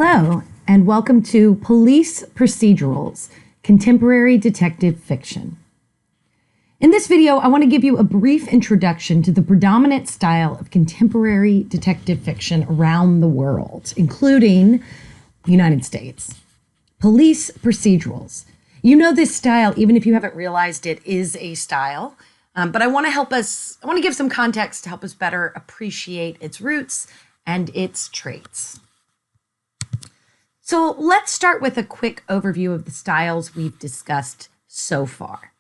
Hello, and welcome to Police Procedurals, Contemporary Detective Fiction. In this video, I want to give you a brief introduction to the predominant style of contemporary detective fiction around the world, including the United States. Police procedurals. You know this style, even if you haven't realized it is a style, but I want to give some context to help us better appreciate its roots and its traits. So let's start with a quick overview of the styles we've discussed so far.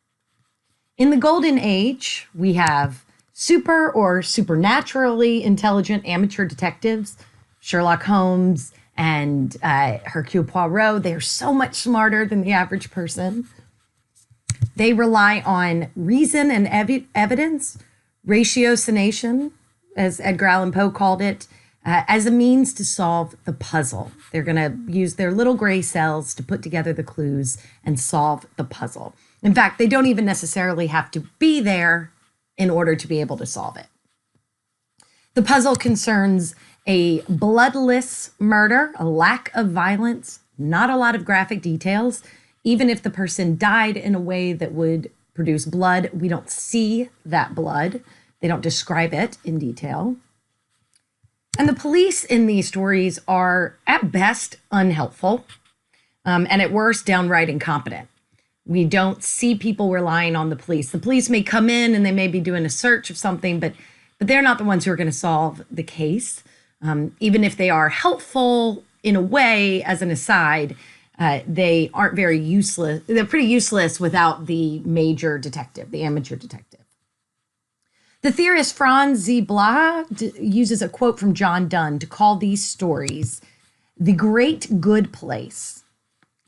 In the Golden Age, we have super or supernaturally intelligent amateur detectives, Sherlock Holmes and Hercule Poirot. They're so much smarter than the average person. They rely on reason and evidence, ratiocination, as Edgar Allan Poe called it, as a means to solve the puzzle. They're going to use their little gray cells to put together the clues and solve the puzzle. In fact, they don't even necessarily have to be there in order to be able to solve it. The puzzle concerns a bloodless murder, a lack of violence, not a lot of graphic details. Even if the person died in a way that would produce blood, we don't see that blood. They don't describe it in detail. And the police in these stories are, at best, unhelpful, and at worst, downright incompetent. We don't see people relying on the police. The police may come in and they may be doing a search of something, but they're not the ones who are going to solve the case. Even if they are helpful in a way, as an aside, they aren't very useless. They're pretty useless without the major detective, the amateur detective. The theorist Franz Z. Blaha uses a quote from John Donne to call these stories the great good place.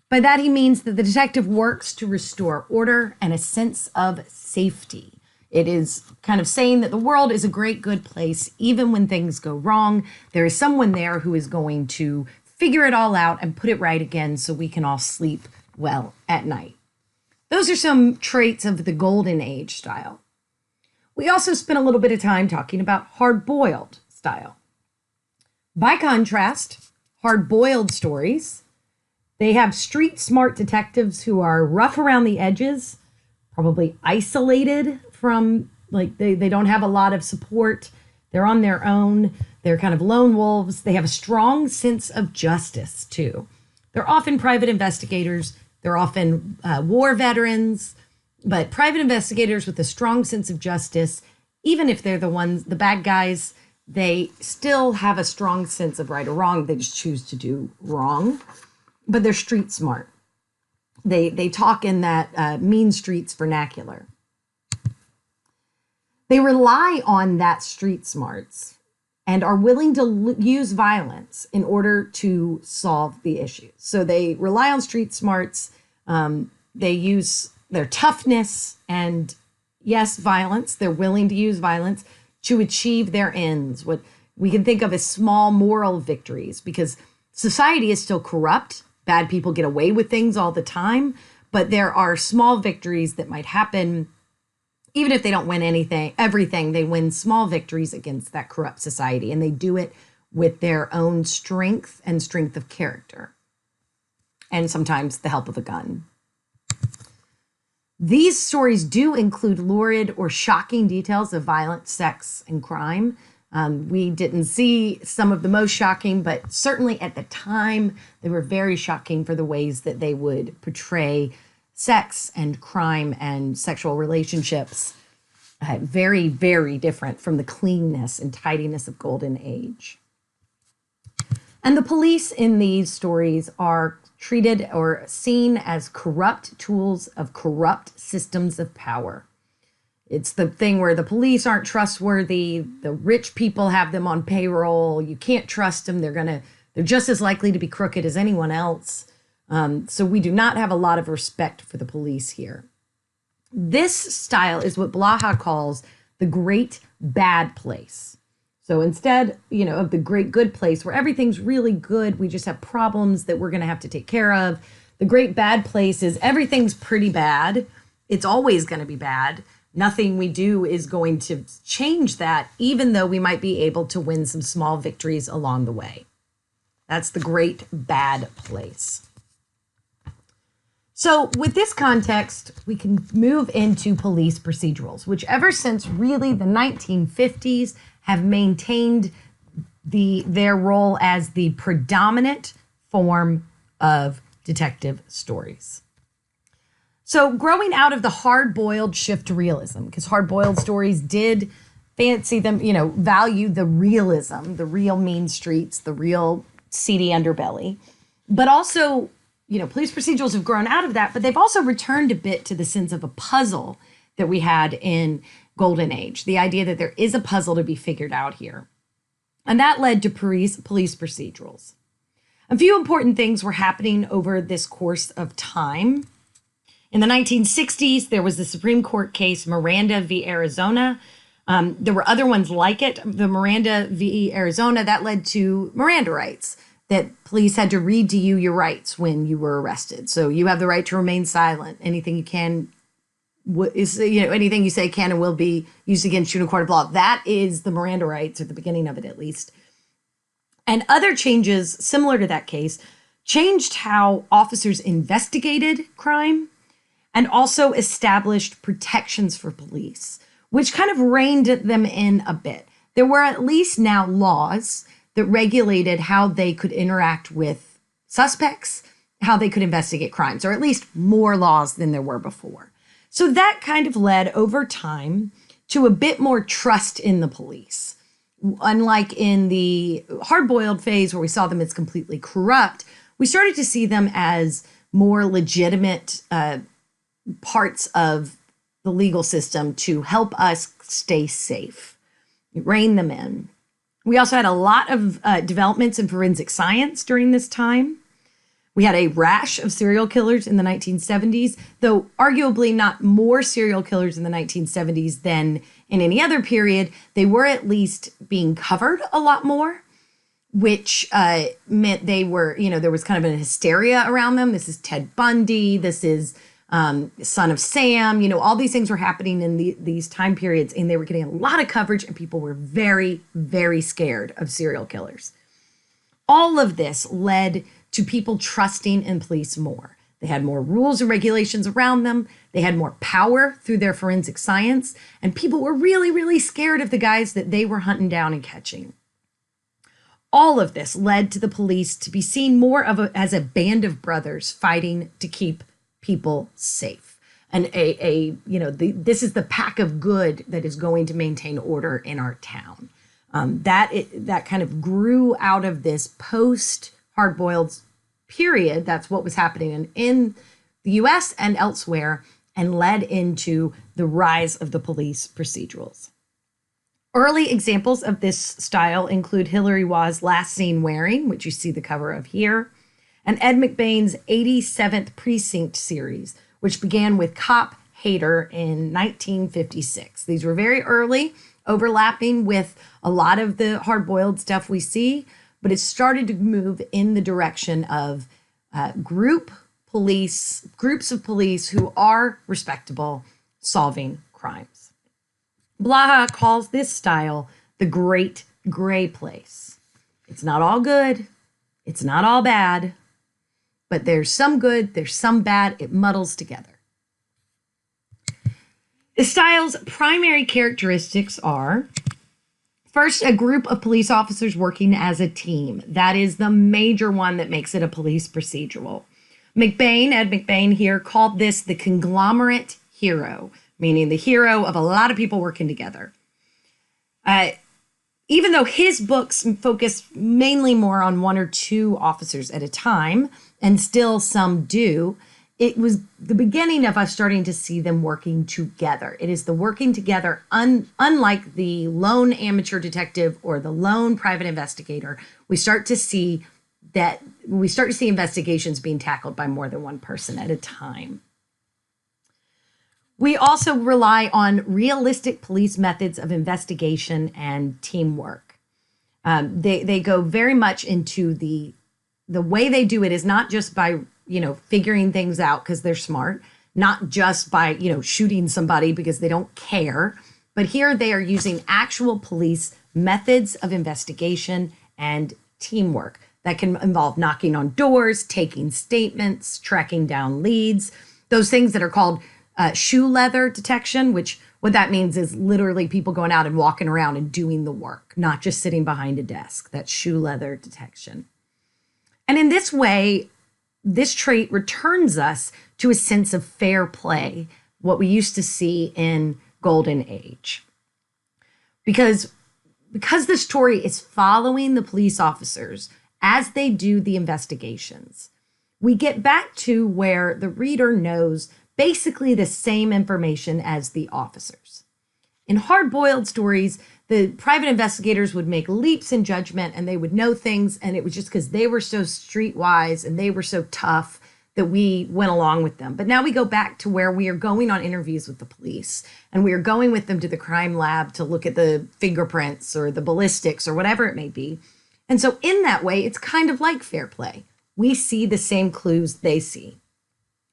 By that, he means that the detective works to restore order and a sense of safety. It is kind of saying that the world is a great good place. Even when things go wrong, there is someone there who is going to figure it all out and put it right again so we can all sleep well at night. Those are some traits of the Golden Age style. We also spent a little bit of time talking about hard-boiled style. By contrast, hard-boiled stories, they have street-smart detectives who are rough around the edges, probably isolated from, they don't have a lot of support. They're on their own. They're kind of lone wolves. They have a strong sense of justice, too. They're often private investigators. They're often war veterans. But private investigators with a strong sense of justice, even if they're the bad guys, they still have a strong sense of right or wrong. They just choose to do wrong. But they're street smart. They talk in that mean streets vernacular. They rely on that street smarts and are willing to use violence in order to solve the issues. So they rely on street smarts. They use their toughness and, yes, violence. They're willing to use violence to achieve their ends. What we can think of as small moral victories, because society is still corrupt. Bad people get away with things all the time, but there are small victories that might happen. Even if they don't win everything, they win small victories against that corrupt society, and they do it with their own strength and strength of character, and sometimes the help of a gun. These stories do include lurid or shocking details of violence, sex, and crime. We didn't see some of the most shocking, but certainly at the time, they were very shocking for the ways that they would portray sex and crime and sexual relationships. Very, very different from the cleanness and tidiness of Golden Age. And the police in these stories are treated or seen as corrupt tools of corrupt systems of power. It's the thing where the police aren't trustworthy. The rich people have them on payroll. You can't trust them. They're just as likely to be crooked as anyone else. So we do not have a lot of respect for the police here. This style is what Blaha calls the great bad place. So instead, of the great good place where everything's really good, we just have problems that we're going to have to take care of. The great bad place is everything's pretty bad. It's always going to be bad. Nothing we do is going to change that, even though we might be able to win some small victories along the way. That's the great bad place. So with this context, we can move into police procedurals, which ever since really the 1950s have maintained their role as the predominant form of detective stories. So growing out of the hard-boiled shift to realism, because hard-boiled stories did fancy them, value the realism, the real mean streets, the real seedy underbelly. But also, police procedurals have grown out of that, but they've also returned a bit to the sense of a puzzle that we had in Golden Age, the idea that there is a puzzle to be figured out here. And that led to police procedurals. A few important things were happening over this course of time. In the 1960s, there was the Supreme Court case Miranda v. Arizona. There were other ones like it. The Miranda v. Arizona, that led to Miranda rights, that police had to read to you your rights when you were arrested. So you have the right to remain silent. Anything you can anything you say can and will be used against you in a court of law. That is the Miranda rights, at the beginning of it at least. And other changes similar to that case changed how officers investigated crime and also established protections for police, which kind of reined them in a bit. There were at least now laws that regulated how they could interact with suspects, how they could investigate crimes, or at least more laws than there were before. So that kind of led over time to a bit more trust in the police. Unlike in the hard-boiled phase where we saw them as completely corrupt, we started to see them as more legitimate parts of the legal system to help us stay safe, rein them in. We also had a lot of developments in forensic science during this time. We had a rash of serial killers in the 1970s, though arguably not more serial killers in the 1970s than in any other period. They were at least being covered a lot more, which meant they were, there was kind of a hysteria around them. This is Ted Bundy. This is Son of Sam. All these things were happening in these time periods, and they were getting a lot of coverage, and people were very, very scared of serial killers. All of this led to people trusting in police more. They had more rules and regulations around them. They had more power through their forensic science, and people were really, really scared of the guys that they were hunting down and catching. All of this led to the police to be seen more as a band of brothers fighting to keep people safe. And this is the pack of good that is going to maintain order in our town. That kind of grew out of this post-hard-boiled period. That's what was happening in the U.S. and elsewhere, and led into the rise of the police procedurals. Early examples of this style include Hilary Waugh's Last Seen Wearing, which you see the cover of here, and Ed McBain's 87th Precinct series, which began with Cop Hater in 1956. These were very early, overlapping with a lot of the hard-boiled stuff we see, but it started to move in the direction of groups of police who are respectable, solving crimes. Blaha calls this style the Great Gray Place. It's not all good, it's not all bad, but there's some good, there's some bad, it muddles together. The style's primary characteristics are, first, a group of police officers working as a team. That is the major one that makes it a police procedural. Ed McBain here, called this the conglomerate hero, meaning the hero of a lot of people working together. Even though his books focus mainly more on one or two officers at a time, and still some do, it was the beginning of us starting to see them working together. It is the working together, unlike the lone amateur detective or the lone private investigator. We start to see investigations being tackled by more than one person at a time. We also rely on realistic police methods of investigation and teamwork. They go very much into the way they do it is not just by figuring things out because they're smart, not just by shooting somebody because they don't care, but here they are using actual police methods of investigation and teamwork. That can involve knocking on doors, taking statements, tracking down leads, those things that are called shoe leather detection, which what that means is literally people going out and walking around and doing the work, not just sitting behind a desk. That's shoe leather detection. And in this way, this trait returns us to a sense of fair play, what we used to see in Golden Age. Because the story is following the police officers as they do the investigations, we get back to where the reader knows basically the same information as the officers. In hard-boiled stories, the private investigators would make leaps in judgment and they would know things, and it was just because they were so streetwise and they were so tough that we went along with them. But now we go back to where we are going on interviews with the police, and we are going with them to the crime lab to look at the fingerprints or the ballistics or whatever it may be. And so in that way, it's kind of like fair play. We see the same clues they see.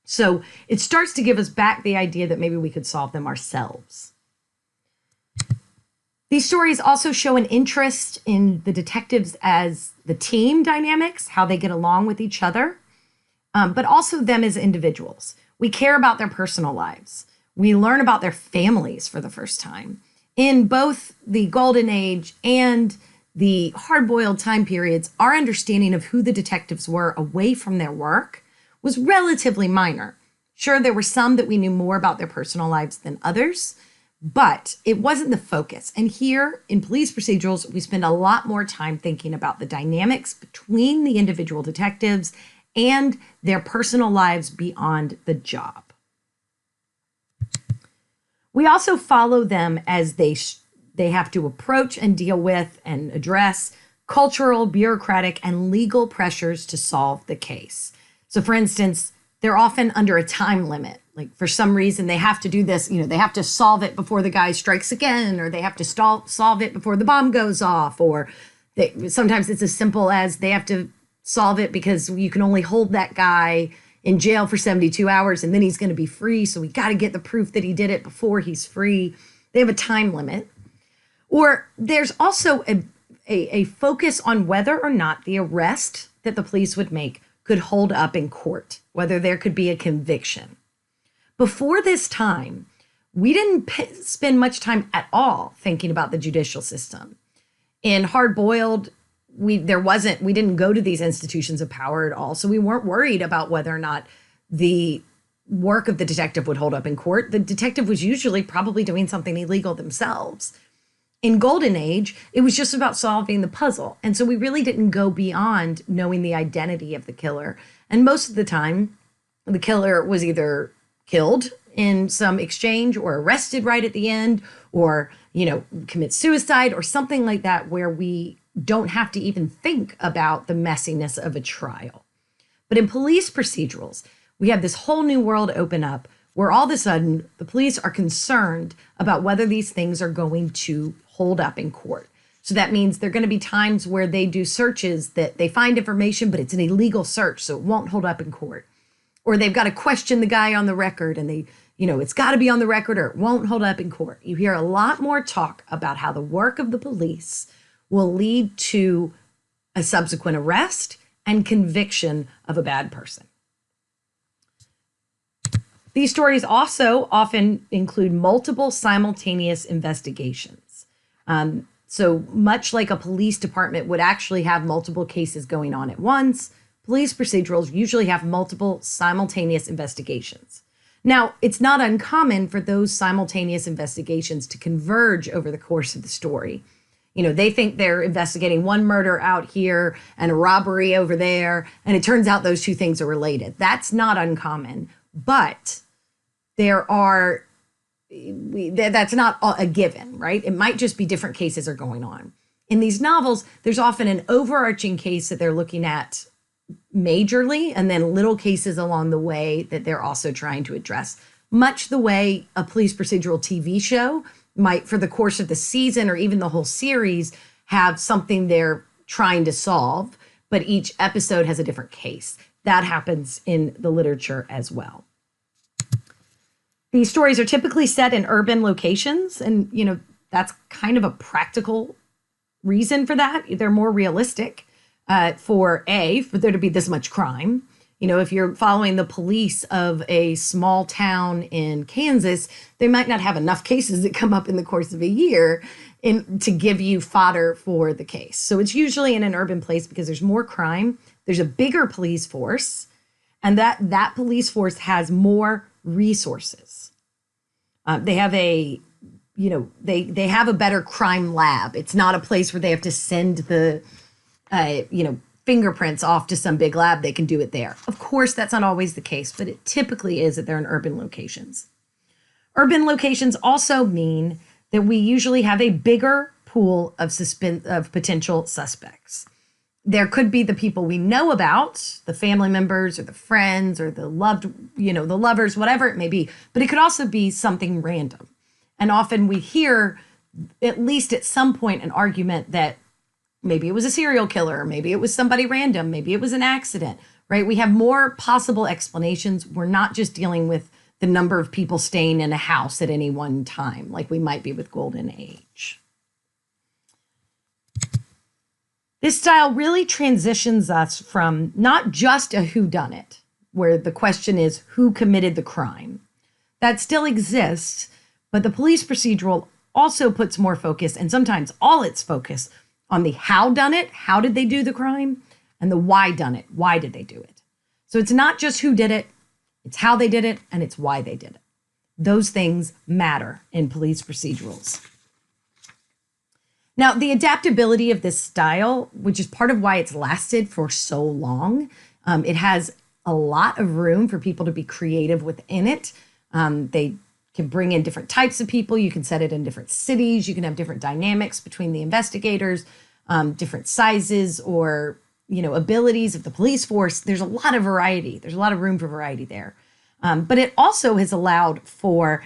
So it starts to give us back the idea that maybe we could solve them ourselves. These stories also show an interest in the detectives as the team dynamics, how they get along with each other, but also them as individuals. We care about their personal lives. We learn about their families for the first time. In both the Golden Age and the hard-boiled time periods, our understanding of who the detectives were away from their work was relatively minor. Sure, there were some that we knew more about their personal lives than others, but it wasn't the focus. And here in police procedurals, we spend a lot more time thinking about the dynamics between the individual detectives and their personal lives beyond the job. We also follow them as they have to approach and deal with and address cultural, bureaucratic, and legal pressures to solve the case. So for instance, they're often under a time limit. Like for some reason, they have to do this, they have to solve it before the guy strikes again, or they have to solve it before the bomb goes off, or sometimes it's as simple as they have to solve it because you can only hold that guy in jail for 72 hours and then he's going to be free. So we got to get the proof that he did it before he's free. They have a time limit. Or there's also a focus on whether or not the arrest that the police would make could hold up in court, whether there could be a conviction. Before this time, we didn't spend much time at all thinking about the judicial system. In hard-boiled, we didn't go to these institutions of power at all, so we weren't worried about whether or not the work of the detective would hold up in court. The detective was usually probably doing something illegal themselves. In Golden Age, it was just about solving the puzzle. And so we really didn't go beyond knowing the identity of the killer. And most of the time, the killer was either killed in some exchange or arrested right at the end, or, commit suicide or something like that, where we don't have to even think about the messiness of a trial. But in police procedurals, we have this whole new world open up where all of a sudden the police are concerned about whether these things are going to hold up in court. So that means there are going to be times where they do searches that they find information, but it's an illegal search, so it won't hold up in court. Or they've got to question the guy on the record and it's got to be on the record or it won't hold up in court. You hear a lot more talk about how the work of the police will lead to a subsequent arrest and conviction of a bad person. These stories also often include multiple simultaneous investigations. So much like a police department would actually have multiple cases going on at once, police procedurals usually have multiple simultaneous investigations. Now, it's not uncommon for those simultaneous investigations to converge over the course of the story. They think they're investigating one murder out here and a robbery over there, and it turns out those two things are related. That's not uncommon, but that's not a given, right? It might just be different cases are going on. In these novels, there's often an overarching case that they're looking at majorly, and then little cases along the way that they're also trying to address, much the way a police procedural TV show might, for the course of the season or even the whole series, have something they're trying to solve, but each episode has a different case. That happens in the literature as well. These stories are typically set in urban locations, and, that's kind of a practical reason for that. They're more realistic. for there to be this much crime. If you're following the police of a small town in Kansas, they might not have enough cases that come up in the course of a year to give you fodder for the case. So it's usually in an urban place because there's more crime. There's a bigger police force, and that police force has more resources. They have they have a better crime lab. It's not a place where they have to send the fingerprints off to some big lab. They can do it there. Of course, that's not always the case, but it typically is that they're in urban locations. Urban locations also mean that we usually have a bigger pool of potential suspects. There could be the people we know about, the family members or the friends or the lovers, whatever it may be, but it could also be something random. And often we hear, at least at some point, an argument that maybe it was a serial killer, maybe it was somebody random, maybe it was an accident, right? We have more possible explanations. We're not just dealing with the number of people staying in a house at any one time, like we might be with Golden Age. This style really transitions us from not just a whodunit, where the question is who committed the crime. That still exists, but the police procedural also puts more focus, and sometimes all its focus, on the how done it, how did they do the crime, and the why done it, why did they do it. So it's not just who did it, it's how they did it, and it's why they did it. Those things matter in police procedurals. Now, the adaptability of this style, which is part of why it's lasted for so long, it has a lot of room for people to be creative within it. They can bring in different types of people. You can set it in different cities. You can have different dynamics between the investigators, different sizes or abilities of the police force. There's a lot of variety. There's a lot of room for variety there. But it also has allowed for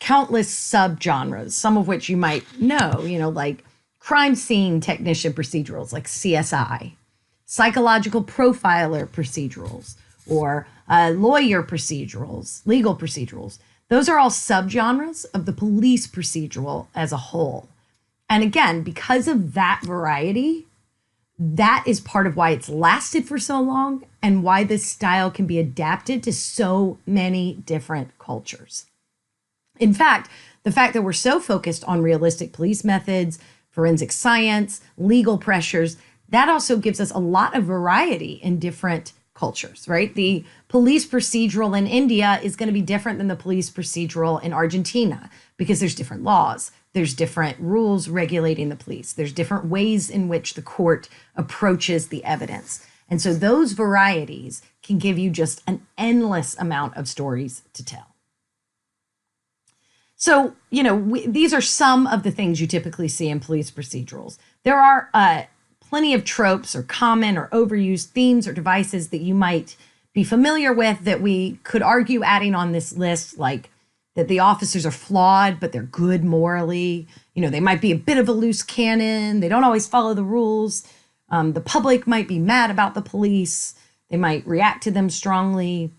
countless subgenres, some of which you might know, like crime scene technician procedurals like CSI, psychological profiler procedurals, or lawyer procedurals, legal procedurals. Those are all subgenres of the police procedural as a whole. And again, because of that variety, that is part of why it's lasted for so long and why this style can be adapted to so many different cultures. In fact, the fact that we're so focused on realistic police methods, forensic science, legal pressures, that also gives us a lot of variety in different cultures, right? The police procedural in India is going to be different than the police procedural in Argentina because there's different laws. There's different rules regulating the police. There's different ways in which the court approaches the evidence. And so those varieties can give you just an endless amount of stories to tell. So, these are some of the things you typically see in police procedurals. There are plenty of tropes or common or overused themes or devices that you might be familiar with that we could argue adding on this list, like that the officers are flawed, but they're good morally. They might be a bit of a loose cannon. They don't always follow the rules. The public might be mad about the police. They might react to them strongly.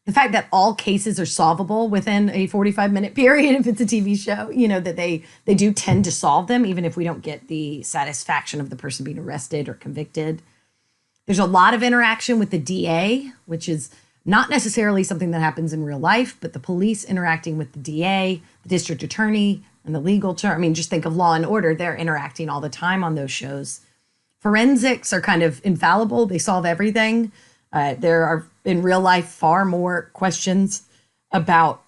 The fact that all cases are solvable within a 45-minute period, if it's a TV show, that they do tend to solve them, even if we don't get the satisfaction of the person being arrested or convicted. There's a lot of interaction with the DA, which is not necessarily something that happens in real life, but the police interacting with the DA, the district attorney, and the legal term. I mean, just think of Law and Order. They're interacting all the time on those shows. Forensics are kind of infallible. They solve everything. There are, in real life, far more questions about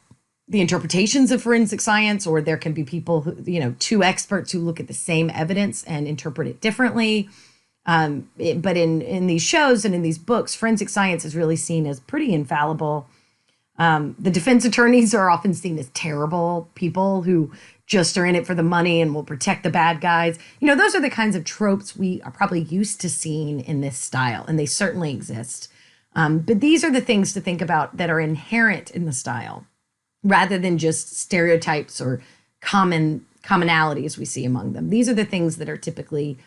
the interpretations of forensic science, or there can be people who, two experts who look at the same evidence and interpret it differently. But in these shows and in these books, forensic science is really seen as pretty infallible. The defense attorneys are often seen as terrible people who just are in it for the money and will protect the bad guys. Those are the kinds of tropes we are probably used to seeing in this style, and they certainly exist. But these are the things to think about that are inherent in the style, rather than just stereotypes or commonalities we see among them. These are the things that are typically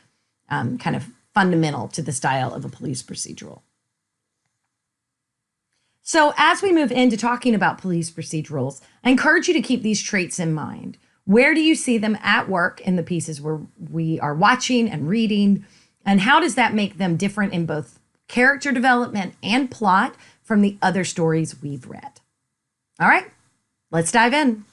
kind of fundamental to the style of a police procedural. So as we move into talking about police procedurals, I encourage you to keep these traits in mind. Where do you see them at work in the pieces where we are watching and reading? And how does that make them different in both character development and plot from the other stories we've read? All right, let's dive in.